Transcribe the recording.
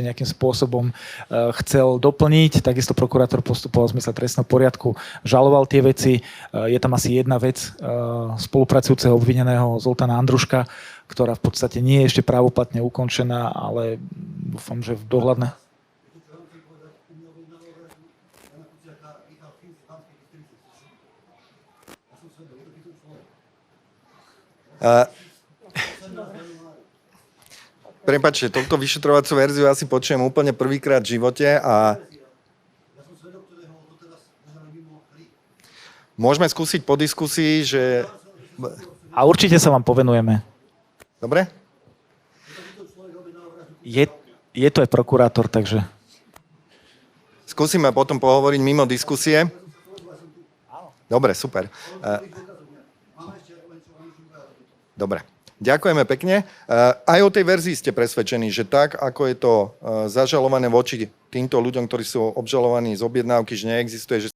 nejakým spôsobom chcel doplniť. Takisto prokurátor postupoval v zmysle trestného poriadku, žaloval tie veci. Je tam asi jedna vec spolupracujúceho obvineného Zoltána Andruška, ktorá v podstate nie je ešte právoplatne ukončená, ale dúfam, že v dohľadné. Prepáčte, touto vyšetrovacú verziu asi počujem úplne prvýkrát v živote a môžeme skúsiť po diskusii, že... A určite sa vám povenujeme. Dobre? Je to aj prokurátor, takže... Skúsime potom pohovoriť mimo diskusie. Dobre, super. Dobre. Ďakujeme pekne. Aj o tej verzii ste presvedčení, že tak, ako je to zažalované voči týmto ľuďom, ktorí sú obžalovaní z objednávky, že neexistuje, že